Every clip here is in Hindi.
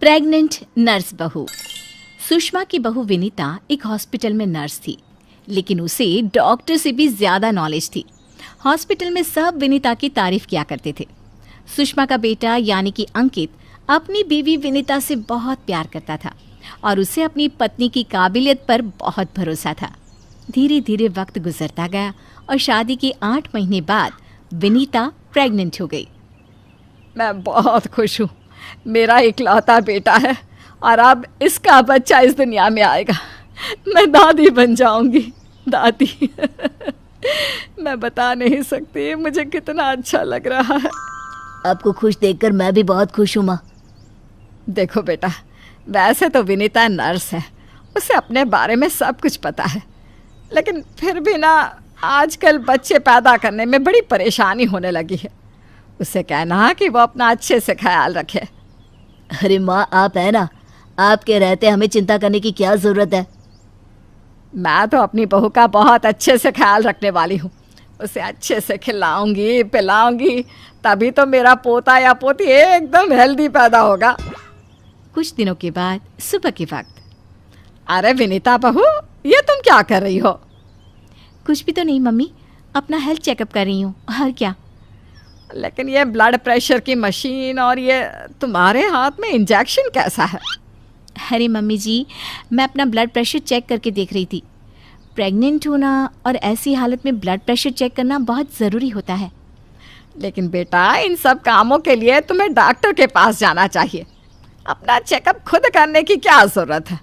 प्रेग्नेंट नर्स बहू। सुषमा की बहू विनीता एक हॉस्पिटल में नर्स थी, लेकिन उसे डॉक्टर से भी ज्यादा नॉलेज थी। हॉस्पिटल में सब विनीता की तारीफ किया करते थे। सुषमा का बेटा यानी कि अंकित अपनी बीवी विनीता से बहुत प्यार करता था और उसे अपनी पत्नी की काबिलियत पर बहुत भरोसा था। धीरे धीरे वक्त गुजरता गया और शादी के 8 महीने बाद विनीता प्रेग्नेंट हो गई। मैं बहुत खुश हूँ। मेरा इकलौता बेटा है और अब इसका बच्चा इस दुनिया में आएगा। मैं दादी बन जाऊंगी। दादी मैं बता नहीं सकती मुझे कितना अच्छा लग रहा है। आपको खुश देखकर मैं भी बहुत खुश हूँ माँ। देखो बेटा, वैसे तो विनीता नर्स है, उसे अपने बारे में सब कुछ पता है, लेकिन फिर भी ना आजकल बच्चे पैदा करने में बड़ी परेशानी होने लगी है। उसे कहना कि वो अपना अच्छे से ख्याल रखे। अरे माँ, आप है ना, आपके रहते हमें चिंता करने की क्या ज़रूरत है। मैं तो अपनी बहू का बहुत अच्छे से ख्याल रखने वाली हूँ। उसे अच्छे से खिलाऊंगी पिलाऊंगी, तभी तो मेरा पोता या पोती एकदम हेल्दी पैदा होगा। कुछ दिनों के बाद सुबह के वक्त। अरे विनीता बहू, ये तुम क्या कर रही हो? कुछ भी तो नहीं मम्मी, अपना हेल्थ चेकअप कर रही हूँ। और क्या? लेकिन ये ब्लड प्रेशर की मशीन और ये तुम्हारे हाथ में इंजेक्शन कैसा है? अरे मम्मी जी, मैं अपना ब्लड प्रेशर चेक करके देख रही थी। प्रेग्नेंट होना और ऐसी हालत में ब्लड प्रेशर चेक करना बहुत ज़रूरी होता है। लेकिन बेटा, इन सब कामों के लिए तुम्हें डॉक्टर के पास जाना चाहिए। अपना चेकअप खुद करने की क्या ज़रूरत है?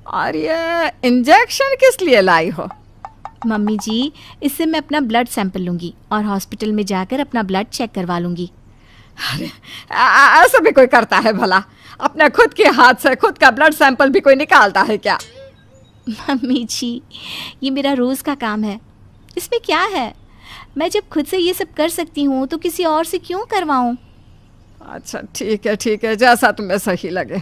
और ये इंजेक्शन किस लिए लाई हो? मम्मी जी, इससे मैं अपना ब्लड सैंपल लूँगी और हॉस्पिटल में जाकर अपना ब्लड चेक करवा लूँगी। अरे ऐसा भी कोई करता है भला? अपने खुद के हाथ से खुद का ब्लड सैंपल भी कोई निकालता है क्या? मम्मी जी, ये मेरा रोज़ का काम है, इसमें क्या है? मैं जब खुद से ये सब कर सकती हूँ तो किसी और से क्यों करवाऊँ? अच्छा ठीक है, जैसा तुम्हें सही लगे।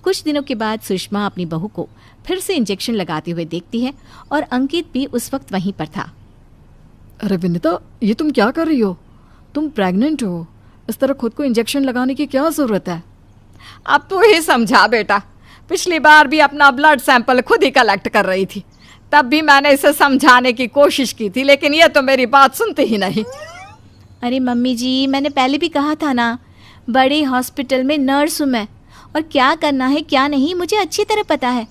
कुछ दिनों के बाद सुषमा अपनी बहू को फिर से इंजेक्शन लगाते हुए देखती है और अंकित भी उस वक्त वहीं पर था। अरे विनीता, ये तुम क्या कर रही हो? तुम प्रेग्नेंट हो, इस तरह खुद को इंजेक्शन लगाने की क्या ज़रूरत है? अब तू ही समझा बेटा। पिछली बार भी अपना ब्लड सैंपल खुद ही कलेक्ट कर रही थी, तब भी मैंने इसे समझाने की कोशिश की थी, लेकिन ये तो मेरी बात सुनती ही नहीं। अरे मम्मी जी, मैंने पहले भी कहा था ना, बड़े हॉस्पिटल में नर्स हूँ मैं, और क्या करना है क्या नहीं मुझे अच्छी तरह पता है।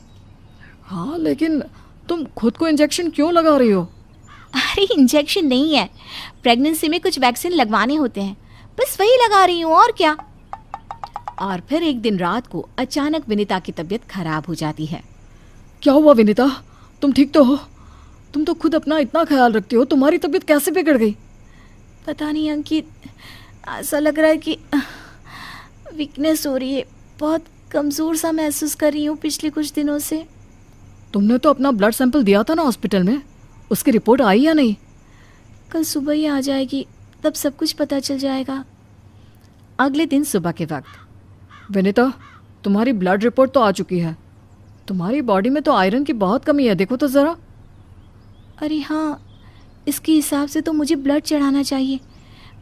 हाँ, लेकिन तुम खुद को इंजेक्शन क्यों लगा रही हो? अरे इंजेक्शन नहीं है, प्रेगनेंसी में कुछ वैक्सीन लगवाने होते हैं, बस वही लगा रही हूँ, और क्या। और फिर एक दिन रात को अचानक विनीता की तबीयत खराब हो जाती है। क्या हुआ विनीता? तुम ठीक तो हो? तुम तो खुद अपना इतना ख्याल रखती हो, तुम्हारी तबीयत कैसे बिगड़ गई? पता नहीं अंकित, ऐसा लग रहा है कि वीकनेस हो रही है, बहुत कमज़ोर सा महसूस कर रही हूँ पिछले कुछ दिनों से। तुमने तो अपना ब्लड सैंपल दिया था ना हॉस्पिटल में, उसकी रिपोर्ट आई या नहीं? कल सुबह ही आ जाएगी, तब सब कुछ पता चल जाएगा। अगले दिन सुबह के वक्त। विनीता, तुम्हारी ब्लड रिपोर्ट तो आ चुकी है। तुम्हारी बॉडी में तो आयरन की बहुत कमी है, देखो तो ज़रा। अरे हाँ, इसके हिसाब से तो मुझे ब्लड चढ़ाना चाहिए,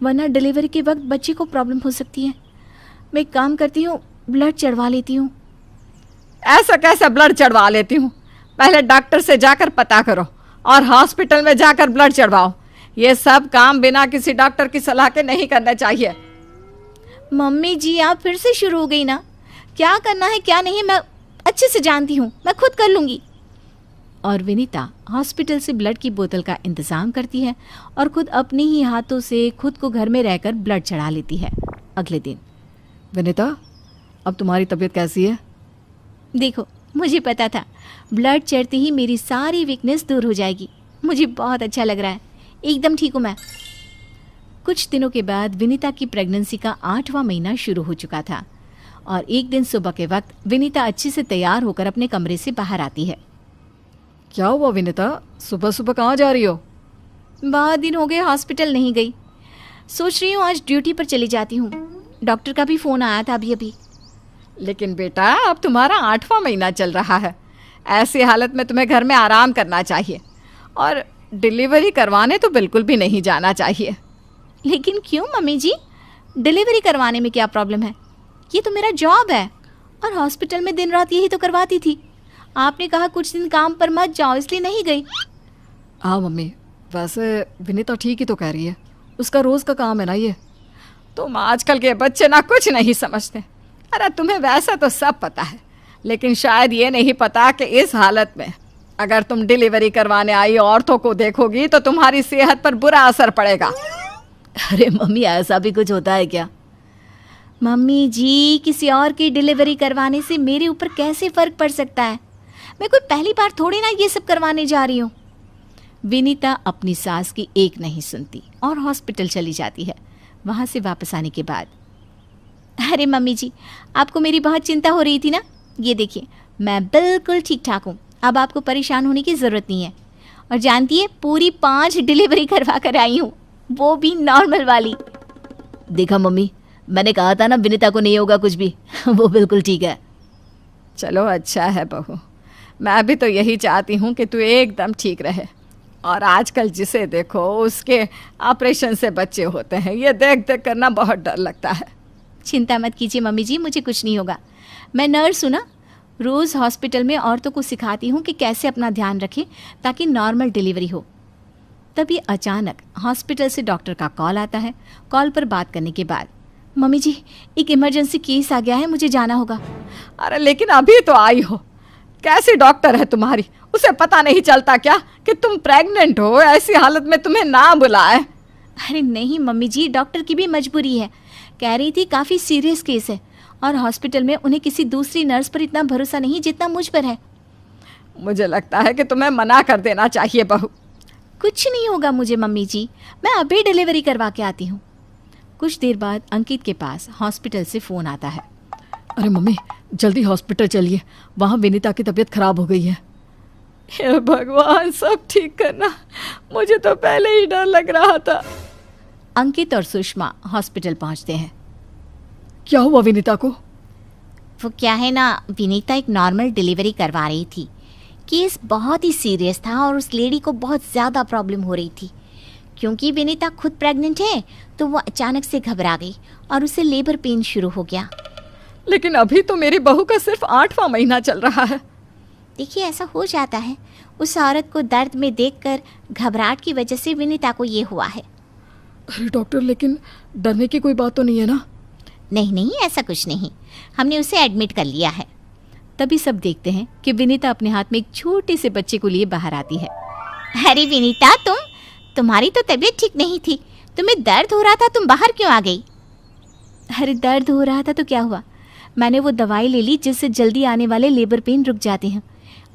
वरना डिलीवरी के वक्त बच्चे को प्रॉब्लम हो सकती है। मैं एक काम करती हूँ, ब्लड चढ़वा लेती हूँ। ऐसा कैसे ब्लड चढ़वा लेती हूँ? पहले डॉक्टर से जाकर पता करो और हॉस्पिटल में जाकर ब्लड चढ़वाओ। ये सब काम बिना किसी डॉक्टर की सलाह के नहीं करना चाहिए। मम्मी जी, आप फिर से शुरू हो गई ना। क्या करना है क्या नहीं मैं अच्छे से जानती हूँ, मैं खुद कर लूँगी। और विनीता हॉस्पिटल से ब्लड की बोतल का इंतज़ाम करती है और खुद अपने ही हाथों से खुद को घर में रहकर ब्लड चढ़ा लेती है। अगले दिन। विनीता, अब तुम्हारी तबीयत कैसी है? देखो, मुझे पता था ब्लड चढ़ते ही मेरी सारी वीकनेस दूर हो जाएगी। मुझे बहुत अच्छा लग रहा है, एकदम ठीक हूँ मैं। कुछ दिनों के बाद विनीता की प्रेगनेंसी का 8वां महीना शुरू हो चुका था और एक दिन सुबह के वक्त विनीता अच्छे से तैयार होकर अपने कमरे से बाहर आती है। क्या हुआ विनीता, सुबह सुबह कहाँ जा रही हो? बहुत दिन हो गए हॉस्पिटल नहीं गई, सोच रही हूँ आज ड्यूटी पर चली जाती हूँ। डॉक्टर का भी फ़ोन आया था अभी। लेकिन बेटा, अब तुम्हारा 8वां महीना चल रहा है, ऐसी हालत में तुम्हें घर में आराम करना चाहिए और डिलीवरी करवाने तो बिल्कुल भी नहीं जाना चाहिए। लेकिन क्यों मम्मी जी, डिलीवरी करवाने में क्या प्रॉब्लम है? ये तो मेरा जॉब है। और हॉस्पिटल में दिन रात यही तो करवाती थी। आपने कहा कुछ दिन काम पर मत जाओ, इसलिए नहीं गई। हाँ मम्मी, वैसे विनीता ठीक ही तो कह रही है, उसका रोज़ का काम है ना ये। तुम आजकल के बच्चे ना कुछ नहीं समझते। अरे तुम्हें वैसा तो सब पता है, लेकिन शायद ये नहीं पता कि इस हालत में अगर तुम डिलीवरी करवाने आई औरतों को देखोगी तो तुम्हारी सेहत पर बुरा असर पड़ेगा। अरे मम्मी, ऐसा भी कुछ होता है क्या? मम्मी जी, किसी और की डिलीवरी करवाने से मेरे ऊपर कैसे फ़र्क पड़ सकता है? मैं कोई पहली बार थोड़ी ना ये सब करवाने जा रही हूँ। विनीता अपनी सास की एक नहीं सुनती और हॉस्पिटल चली जाती है। वहाँ से वापस आने के बाद, अरे मम्मी जी, आपको मेरी बहुत चिंता हो रही थी ना? ये देखिए, मैं बिल्कुल ठीक ठाक हूँ, अब आपको परेशान होने की ज़रूरत नहीं है। और जानती है, पूरी 5 डिलीवरी करवा कर आई हूँ, वो भी नॉर्मल वाली। देखा मम्मी, मैंने कहा था ना विनीता को नहीं होगा कुछ भी। वो बिल्कुल ठीक है। चलो अच्छा है बहू, मैं भी तो यही चाहती हूँ कि तू एकदम ठीक रहे। और आजकल जिसे देखो उसके ऑपरेशन से बच्चे होते हैं, ये देख देख करना बहुत डर लगता है। चिंता मत कीजिए मम्मी जी, मुझे कुछ नहीं होगा। मैं नर्स हूँ ना, रोज़ हॉस्पिटल में औरतों को सिखाती हूँ कि कैसे अपना ध्यान रखें ताकि नॉर्मल डिलीवरी हो। तभी अचानक हॉस्पिटल से डॉक्टर का कॉल आता है। कॉल पर बात करने के बाद, मम्मी जी, एक इमरजेंसी केस आ गया है, मुझे जाना होगा। अरे लेकिन अभी तो आई हो, कैसी डॉक्टर है तुम्हारी? उसे पता नहीं चलता क्या कि तुम प्रेग्नेंट हो? ऐसी हालत में तुम्हें ना बुलाए। अरे नहीं मम्मी जी, डॉक्टर की भी मजबूरी है। कह रही थी काफ़ी सीरियस केस है और हॉस्पिटल में उन्हें किसी दूसरी नर्स पर इतना भरोसा नहीं जितना मुझ पर है। मुझे लगता है कि तुम्हें मना कर देना चाहिए बहू। कुछ नहीं होगा मुझे मम्मी जी, मैं अभी डिलीवरी करवा के आती हूँ। कुछ देर बाद अंकित के पास हॉस्पिटल से फ़ोन आता है। अरे मम्मी, जल्दी हॉस्पिटल चलिए, वहाँ विनीता की तबीयत खराब हो गई है। हे भगवान, सब ठीक करना, मुझे तो पहले ही डर लग रहा था। अंकित और सुषमा हॉस्पिटल पहुँचते हैं। क्या हुआ विनीता को? वो क्या है ना, विनीता एक नॉर्मल डिलीवरी करवा रही थी। केस बहुत ही सीरियस था और उस लेडी को बहुत ज़्यादा प्रॉब्लम हो रही थी। क्योंकि विनीता खुद प्रेग्नेंट है तो वो अचानक से घबरा गई और उसे लेबर पेन शुरू हो गया। लेकिन अभी तो मेरी बहू का सिर्फ 8वां महीना चल रहा है। देखिए, ऐसा हो जाता है। उस औरत को दर्द में देखकर घबराहट की वजह से विनीता को ये हुआ है। अरे डॉक्टर, लेकिन डरने की कोई बात तो नहीं है ना? नहीं नहीं, ऐसा कुछ नहीं, हमने उसे एडमिट कर लिया है। तभी सब देखते हैं कि विनीता अपने हाथ में एक छोटे से बच्चे को लिए बाहर आती है। अरे विनीता, तुम्हारी तो तबीयत ठीक नहीं थी, तुम्हें दर्द हो रहा था, तुम बाहर क्यों आ गई? अरे दर्द हो रहा था तो क्या हुआ, मैंने वो दवाई ले ली जिससे जल्दी आने वाले लेबर पेन रुक जाते हैं।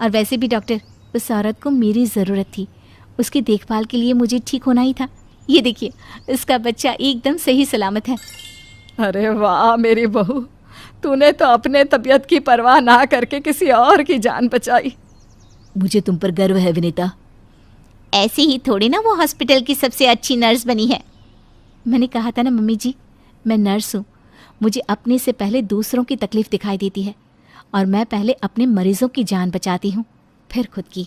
और वैसे भी डॉक्टर, उस औरत को मेरी ज़रूरत थी, उसकी देखभाल के लिए मुझे ठीक होना ही था। ये देखिए, उसका बच्चा एकदम सही सलामत है। अरे वाह मेरी बहू, तूने तो अपने तबीयत की परवाह ना करके किसी और की जान बचाई। मुझे तुम पर गर्व है विनीता। ऐसे ही थोड़ी ना वो हॉस्पिटल की सबसे अच्छी नर्स बनी है। मैंने कहा था ना मम्मी जी, मैं नर्स हूँ, मुझे अपने से पहले दूसरों की तकलीफ़ दिखाई देती है और मैं पहले अपने मरीज़ों की जान बचाती हूँ, फिर खुद की।